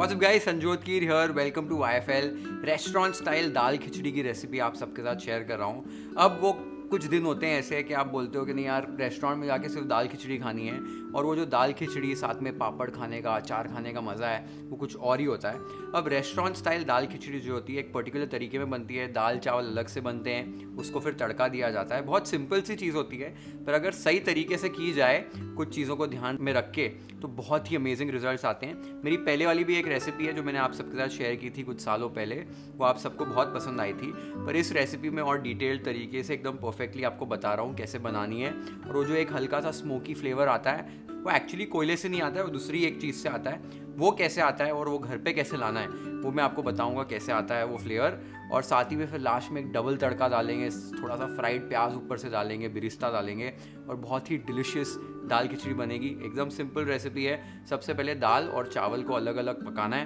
What's up guys, Sanjyot Keer here. Welcome to YFL। Restaurant style दाल खिचड़ी की recipe आप सबके साथ शेयर कर रहा हूँ। अब वो कुछ दिन होते हैं ऐसे कि आप बोलते हो कि नहीं यार, रेस्टोरेंट में जाके सिर्फ दाल खिचड़ी खानी है, और वो जो दाल खिचड़ी साथ में पापड़ खाने का, अचार खाने का मज़ा है वो कुछ और ही होता है। अब रेस्टोरेंट स्टाइल दाल खिचड़ी जो होती है एक पर्टिकुलर तरीके में बनती है। दाल चावल अलग से बनते हैं, उसको फिर तड़का दिया जाता है। बहुत सिंपल सी चीज़ होती है, पर अगर सही तरीके से की जाए कुछ चीज़ों को ध्यान में रख के तो बहुत ही अमेजिंग रिजल्ट्स आते हैं। मेरी पहले वाली भी एक रेसिपी है जो मैंने आप सबके साथ शेयर की थी कुछ सालों पहले, वो आप सबको बहुत पसंद आई थी। पर इस रेसिपी में और डिटेल्ड तरीके से एकदम परफेक्टली आपको बता रहा हूँ कैसे बनानी है। और वो जो एक हल्का सा स्मोकी फ्लेवर आता है वो एक्चुअली कोयले से नहीं आता है, वो दूसरी एक चीज़ से आता है। वो कैसे आता है और वो घर पे कैसे लाना है वो मैं आपको बताऊंगा कैसे आता है वो फ्लेवर। और साथ ही में फिर लास्ट में एक डबल तड़का डालेंगे, थोड़ा सा फ्राइड प्याज ऊपर से डालेंगे, बिरिस्ता डालेंगे, और बहुत ही डिलिशियस दाल खिचड़ी बनेगी। एकदम सिंपल रेसिपी है। सबसे पहले दाल और चावल को अलग अलग पकाना है,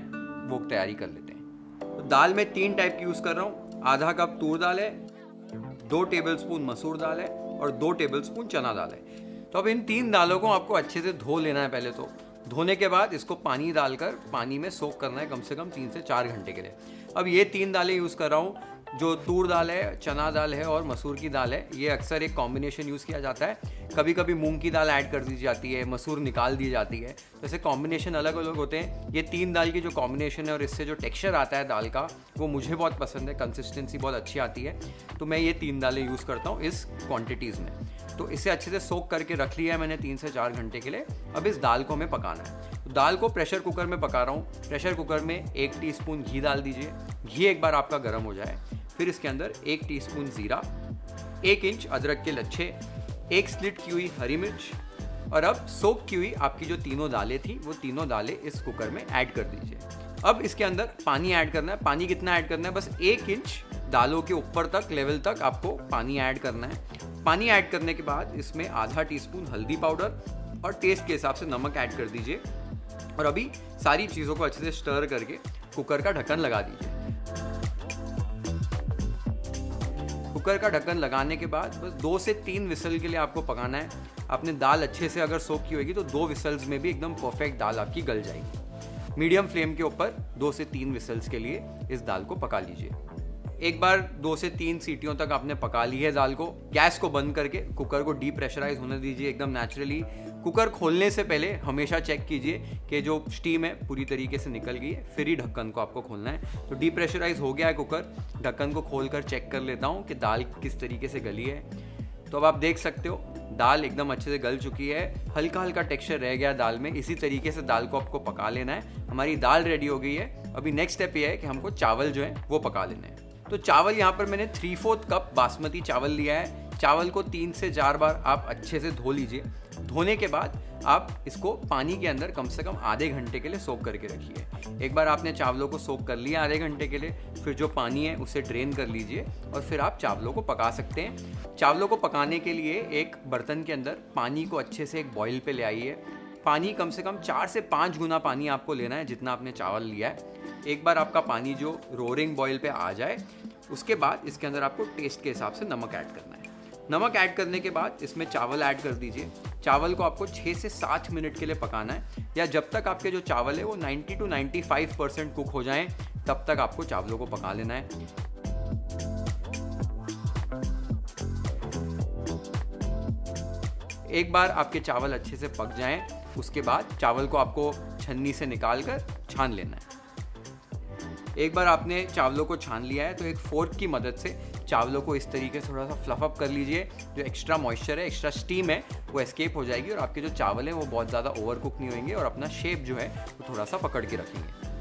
वो तैयारी कर लेते हैं। तो दाल में 3 टाइप की यूज़ कर रहा हूँ। आधा कप तूर दाल है, 2 टेबलस्पून मसूर दाल है और 2 टेबलस्पून चना दाल है। तो अब इन 3 दालों को आपको अच्छे से धो लेना है। पहले तो धोने के बाद इसको पानी डालकर पानी में सोक करना है कम से कम 3 से 4 घंटे के लिए। अब ये 3 दालें यूज़ कर रहा हूँ, जो तूर दाल है, चना दाल है और मसूर की दाल है। ये अक्सर एक कॉम्बिनेशन यूज़ किया जाता है। कभी कभी मूंग की दाल ऐड कर दी जाती है, मसूर निकाल दी जाती है, तो ऐसे कॉम्बिनेशन अलग अलग होते हैं। ये 3 दाल की जो कॉम्बिनेशन है और इससे जो टेक्सचर आता है दाल का, वो मुझे बहुत पसंद है। कंसिस्टेंसी बहुत अच्छी आती है, तो मैं ये 3 दालें यूज़ करता हूँ इस क्वान्टिटीज़ में। तो इसे अच्छे से सोक करके रख लिया है मैंने 3 से 4 घंटे के लिए। अब इस दाल को हमें पकाना है। तो दाल को प्रेशर कुकर में पका रहा हूँ। प्रेशर कुकर में 1 टीस्पून घी डाल दीजिए। घी एक बार आपका गर्म हो जाए, फिर इसके अंदर 1 टीस्पून जीरा, 1 इंच अदरक के लच्छे, 1 स्लिट की हुई हरी मिर्च, और अब सोक की हुई आपकी जो तीनों दालें थी वो तीनों दालें इस कुकर में ऐड कर दीजिए। अब इसके अंदर पानी ऐड करना है। पानी कितना ऐड करना है? बस 1 इंच दालों के ऊपर तक लेवल तक आपको पानी ऐड करना है। पानी ऐड करने के बाद इसमें आधा टीस्पून हल्दी पाउडर और टेस्ट के हिसाब से नमक ऐड कर दीजिए। और अभी सारी चीज़ों को अच्छे से स्टर करके कुकर का ढक्कन लगा दीजिए। कुकर का ढक्कन लगाने के बाद बस 2 से 3 विसल के लिए आपको पकाना है। आपने दाल अच्छे से अगर सोक की होगी तो 2 विसल्स में भी एकदम परफेक्ट दाल आपकी गल जाएगी। मीडियम फ्लेम के ऊपर 2 से 3 विसल्स के लिए इस दाल को पका लीजिए। एक बार 2 से 3 सीटियों तक आपने पका ली है दाल को, गैस को बंद करके कुकर को डीप्रेशराइज होने दीजिए एकदम नेचुरली। कुकर खोलने से पहले हमेशा चेक कीजिए कि जो स्टीम है पूरी तरीके से निकल गई है, फिर ही ढक्कन को आपको खोलना है। तो डीप्रेशराइज हो गया है कुकर, ढक्कन को खोलकर चेक कर लेता हूँ कि दाल किस तरीके से गली है। तो अब आप देख सकते हो दाल एकदम अच्छे से गल चुकी है, हल्का हल्का टेक्सचर रह गया दाल में। इसी तरीके से दाल को आपको पका लेना है। हमारी दाल रेडी हो गई है। अभी नेक्स्ट स्टेप ये है कि हमको चावल जो है वो पका लेने हैं। तो चावल यहाँ पर मैंने 3/4 कप बासमती चावल लिया है। चावल को 3 से 4 बार आप अच्छे से धो लीजिए। धोने के बाद आप इसको पानी के अंदर कम से कम आधे घंटे के लिए सोक करके रखिए। एक बार आपने चावलों को सोक कर लिया आधे घंटे के लिए, फिर जो पानी है उसे ड्रेन कर लीजिए और फिर आप चावलों को पका सकते हैं। चावलों को पकाने के लिए एक बर्तन के अंदर पानी को अच्छे से एक बॉईल पे ले आइए। पानी कम से कम 4 से 5 गुना पानी आपको लेना है जितना आपने चावल लिया है। एक बार आपका पानी जो रोरिंग बॉईल पे आ जाए, उसके बाद इसके अंदर आपको टेस्ट के हिसाब से नमक ऐड करना है। नमक ऐड करने के बाद इसमें चावल ऐड कर दीजिए। चावल को आपको 6 से 7 मिनट के लिए पकाना है, या जब तक आपके जो चावल है वो 90 to 95% कुक हो जाएं, तब तक आपको चावलों को पका लेना है। एक बार आपके चावल अच्छे से पक जाएं, उसके बाद चावल को आपको छन्नी से निकालकर छान लेना है। एक बार आपने चावलों को छान लिया है तो एक फोर्क की मदद से चावलों को इस तरीके से थोड़ा सा फ्लफ अप कर लीजिए। जो एक्स्ट्रा मॉइस्चर है, एक्स्ट्रा स्टीम है, वो एस्केप हो जाएगी और आपके जो चावल हैं वो बहुत ज़्यादा ओवर कुक नहीं होंगे और अपना शेप जो है वो थोड़ा सा पकड़ के रखेंगे।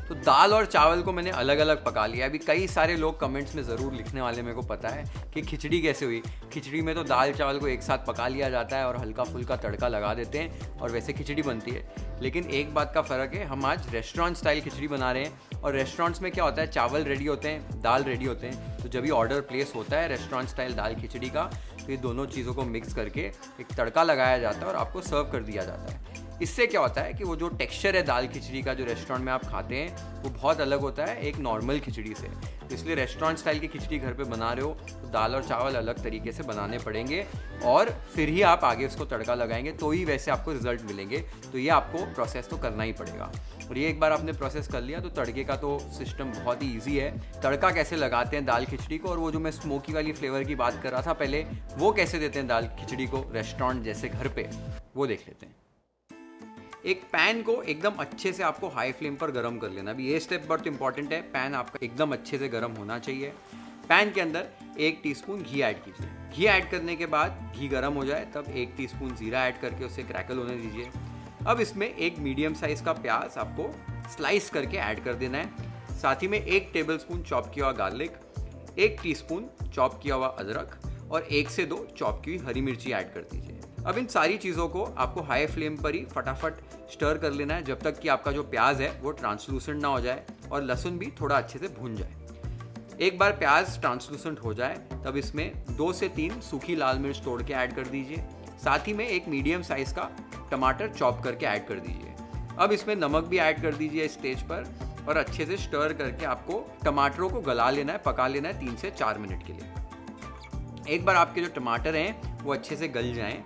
तो दाल और चावल को मैंने अलग अलग पका लिया। अभी कई सारे लोग कमेंट्स में ज़रूर लिखने वाले, मेरे को पता है, कि खिचड़ी कैसे हुई। खिचड़ी में तो दाल चावल को एक साथ पका लिया जाता है और हल्का फुल्का तड़का लगा देते हैं और वैसे खिचड़ी बनती है। लेकिन एक बात का फ़र्क है, हम आज रेस्टोरेंट स्टाइल खिचड़ी बना रहे हैं। और रेस्टोरेंट्स में क्या होता है, चावल रेडी होते हैं, दाल रेडी होते हैं। तो जब भी ऑर्डर प्लेस होता है रेस्टोरेंट स्टाइल दाल खिचड़ी का, तो ये दोनों चीज़ों को मिक्स करके एक तड़का लगाया जाता है और आपको सर्व कर दिया जाता है। इससे क्या होता है कि वो जो टेक्सचर है दाल खिचड़ी का जो रेस्टोरेंट में आप खाते हैं वो बहुत अलग होता है एक नॉर्मल खिचड़ी से। तो इसलिए रेस्टोरेंट स्टाइल की खिचड़ी घर पे बना रहे हो तो दाल और चावल अलग तरीके से बनाने पड़ेंगे और फिर ही आप आगे उसको तड़का लगाएंगे तो ही वैसे आपको रिजल्ट मिलेंगे। तो ये आपको प्रोसेस तो करना ही पड़ेगा। और ये एक बार आपने प्रोसेस कर लिया तो तड़के का तो सिस्टम बहुत ही ईजी है। तड़का कैसे लगाते हैं दाल खिचड़ी को, और वो जो मैं स्मोकी वाली फ्लेवर की बात कर रहा था पहले, वो कैसे देते हैं दाल खिचड़ी को रेस्टोरेंट जैसे घर पे, वो देख लेते हैं। एक पैन को एकदम अच्छे से आपको हाई फ्लेम पर गर्म कर लेना। अभी ये स्टेप बहुत इंपॉर्टेंट है, पैन आपका एकदम अच्छे से गर्म होना चाहिए। पैन के अंदर 1 टीस्पून घी ऐड कीजिए। घी ऐड करने के बाद घी गर्म हो जाए तब 1 टीस्पून जीरा ऐड करके उसे क्रैकल होने दीजिए। अब इसमें एक मीडियम साइज का प्याज आपको स्लाइस करके ऐड कर देना है। साथ ही में 1 टेबलस्पून चॉप किया हुआ गार्लिक, 1 टीस्पून चॉप किया हुआ अदरक और 1 से 2 चॉप की हुई हरी मिर्ची ऐड कर दीजिए। अब इन सारी चीज़ों को आपको हाई फ्लेम पर ही फटाफट स्टर कर लेना है जब तक कि आपका जो प्याज है वो ट्रांसलूसेंट ना हो जाए और लहसुन भी थोड़ा अच्छे से भून जाए। एक बार प्याज ट्रांसलूसेंट हो जाए तब इसमें 2 से 3 सूखी लाल मिर्च तोड़ के ऐड कर दीजिए। साथ ही में एक मीडियम साइज का टमाटर चॉप करके ऐड कर दीजिए। अब इसमें नमक भी ऐड कर दीजिए इस स्टेज पर और अच्छे से स्टर करके आपको टमाटरों को गला लेना है, पका लेना है 3 से 4 मिनट के लिए। एक बार आपके जो टमाटर हैं वो अच्छे से गल जाएं,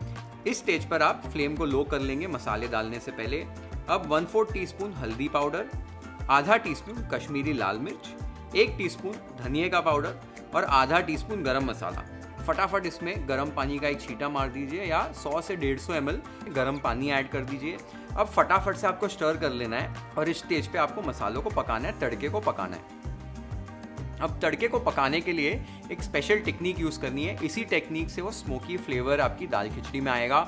इस स्टेज पर आप फ्लेम को लो कर लेंगे मसाले डालने से पहले। अब 1/4 टीस्पून हल्दी पाउडर, आधा टीस्पून कश्मीरी लाल मिर्च, 1 टीस्पून धनिया का पाउडर और आधा टीस्पून गरम मसाला। फटाफट इसमें गर्म पानी का एक छींटा मार दीजिए या 100 से 150 ml गर्म पानी ऐड कर दीजिए। अब फटाफट से आपको स्टर कर लेना है और इस स्टेज पे आपको मसालों को पकाना है, तड़के को पकाना है। अब तड़के को पकाने के लिए एक स्पेशल टेक्निक यूज़ करनी है। इसी टेक्निक से वो स्मोकी फ्लेवर आपकी दाल खिचड़ी में आएगा।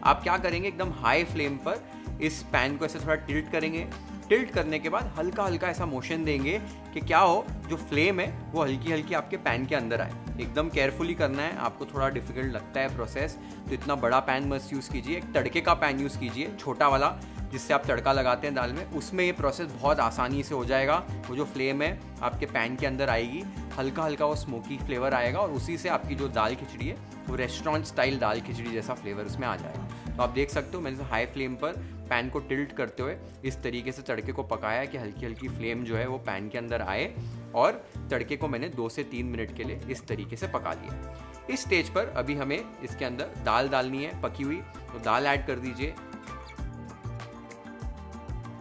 आप क्या करेंगे, एकदम हाई फ्लेम पर इस पैन को ऐसे थोड़ा टिल्ट करेंगे। टिल्ट करने के बाद हल्का हल्का ऐसा मोशन देंगे कि क्या हो, जो फ्लेम है वो हल्की हल्की आपके पैन के अंदर आए। एकदम केयरफुली करना है। आपको थोड़ा डिफिकल्ट लगता है प्रोसेस तो इतना बड़ा पैन मत यूज़ कीजिए, एक तड़के का पैन यूज़ कीजिए, छोटा वाला जिससे आप तड़का लगाते हैं दाल में। उसमें ये प्रोसेस बहुत आसानी से हो जाएगा। वो जो फ्लेम है आपके पैन के अंदर आएगी, हल्का हल्का वो स्मोकी फ्लेवर आएगा और उसी से आपकी जो दाल खिचड़ी है वो रेस्टोरेंट स्टाइल दाल खिचड़ी जैसा फ्लेवर उसमें आ जाएगा। तो आप देख सकते हो मैंने हाई फ्लेम पर पैन को टिल्ट करते हुए इस तरीके से तड़के को पकाया कि हल्की हल्की फ्लेम जो है वो पैन के अंदर आए और तड़के को मैंने 2 से 3 मिनट के लिए इस तरीके से पका लिया। इस स्टेज पर अभी हमें इसके अंदर दाल डालनी है पकी हुई, तो दाल ऐड कर दीजिए।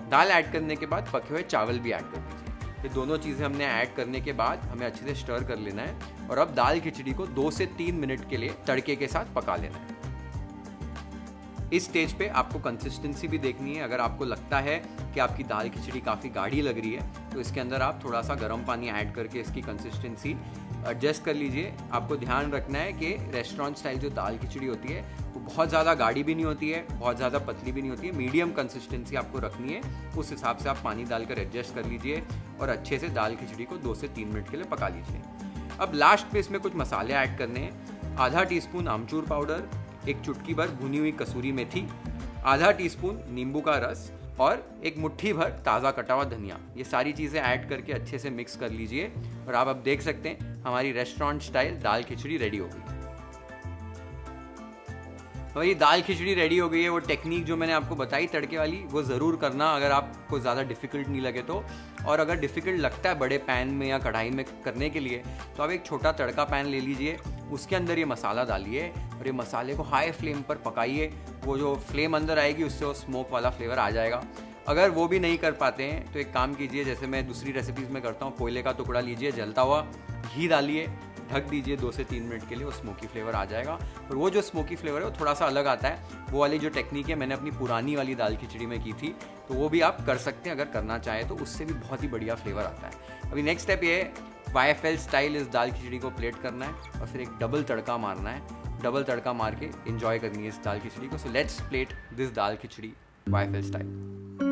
दाल ऐड करने के बाद पके हुए चावल भी ऐड कर दीजिए। ये दोनों चीज़ें हमने ऐड करने के बाद हमें अच्छे से स्टर कर लेना है और अब दाल खिचड़ी को 2 से 3 मिनट के लिए तड़के के साथ पका लेना है। इस स्टेज पे आपको कंसिस्टेंसी भी देखनी है। अगर आपको लगता है कि आपकी दाल खिचड़ी काफ़ी गाढ़ी लग रही है तो इसके अंदर आप थोड़ा सा गर्म पानी ऐड करके इसकी कंसिस्टेंसी एडजस्ट कर लीजिए। आपको ध्यान रखना है कि रेस्टोरेंट स्टाइल जो दाल खिचड़ी होती है वो बहुत ज़्यादा गाढ़ी भी नहीं होती है, बहुत ज़्यादा पतली भी नहीं होती है, मीडियम कंसिस्टेंसी आपको रखनी है। उस हिसाब से आप पानी डालकर एडजस्ट कर लीजिए और अच्छे से दाल खिचड़ी को 2 से 3 मिनट के लिए पका लीजिए। अब लास्ट में इसमें कुछ मसाले ऐड करने हैं। आधा टीस्पून आमचूर पाउडर, एक चुटकी भर भुनी हुई कसूरी मेथी, आधा टीस्पून नींबू का रस और एक मुट्ठी भर ताज़ा कटा हुआ धनिया। ये सारी चीज़ें ऐड करके अच्छे से मिक्स कर लीजिए और आप अब देख सकते हैं हमारी रेस्टोरेंट स्टाइल दाल खिचड़ी रेडी हो गई। तो ये दाल खिचड़ी रेडी हो गई है। वो टेक्निक जो मैंने आपको बताई तड़के वाली वो ज़रूर करना अगर आपको ज़्यादा डिफ़िकल्ट नहीं लगे तो। और अगर डिफ़िकल्ट लगता है बड़े पैन में या कढ़ाई में करने के लिए तो आप एक छोटा तड़का पैन ले लीजिए, उसके अंदर ये मसाला डालिए और ये मसाले को हाई फ्लेम पर पकाइए। वो जो फ्लेम अंदर आएगी उससे वो स्मोक वाला फ्लेवर आ जाएगा। अगर वो भी नहीं कर पाते हैं तो एक काम कीजिए, जैसे मैं दूसरी रेसिपीज़ में करता हूँ, कोयले का टुकड़ा लीजिए, जलता हुआ घी डालिए, ढक दीजिए 2 से 3 मिनट के लिए, वो स्मोकी फ्लेवर आ जाएगा। और वो जो स्मोकी फ्लेवर है वो थोड़ा सा अलग आता है। वो वाली जो टेक्निक है मैंने अपनी पुरानी वाली दाल खिचड़ी में की थी, तो वो भी आप कर सकते हैं अगर करना चाहें तो, उससे भी बहुत ही बढ़िया फ्लेवर आता है। अभी नेक्स्ट स्टेप ये है YFL स्टाइल इस दाल खिचड़ी को प्लेट करना है और फिर एक डबल तड़का मारना है। डबल तड़का मार के एंजॉय करनी है इस दाल खिचड़ी को। So let's plate this dal khichdi YFL style.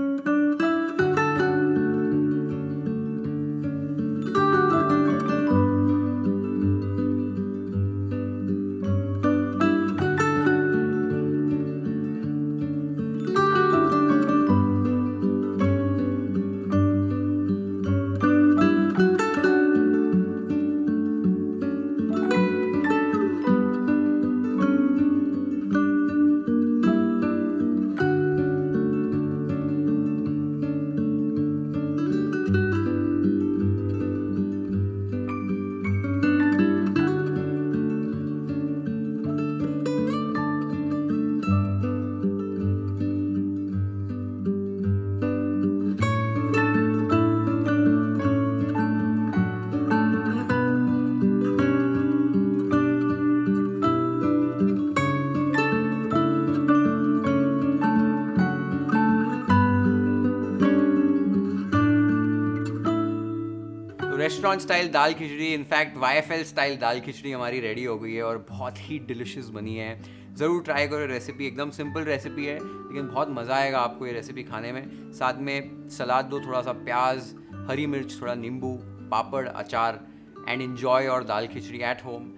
Restaurant style दाल खिचड़ी, इनफैक्ट YFL स्टाइल दाल खिचड़ी हमारी रेडी हो गई है और बहुत ही डिलिशियस बनी है। ज़रूर ट्राई करो रेसिपी, एकदम सिंपल रेसिपी है लेकिन बहुत मज़ा आएगा आपको ये रेसिपी खाने में। साथ में सलाद दो, थोड़ा सा प्याज, हरी मिर्च, थोड़ा नींबू, पापड़, अचार, एंड एन्जॉय और दाल खिचड़ी एट होम।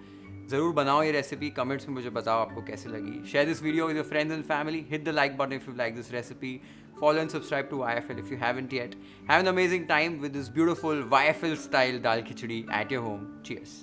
ज़रूर बनाओ ये रेसिपी, कमेंट्स में मुझे बताओ आपको कैसे लगी। Share this video with your friends and family, hit the like button if you like this recipe, follow and subscribe to YFL if you haven't yet. Have an amazing time with this beautiful YFL style dal khichdi at your home. Cheers.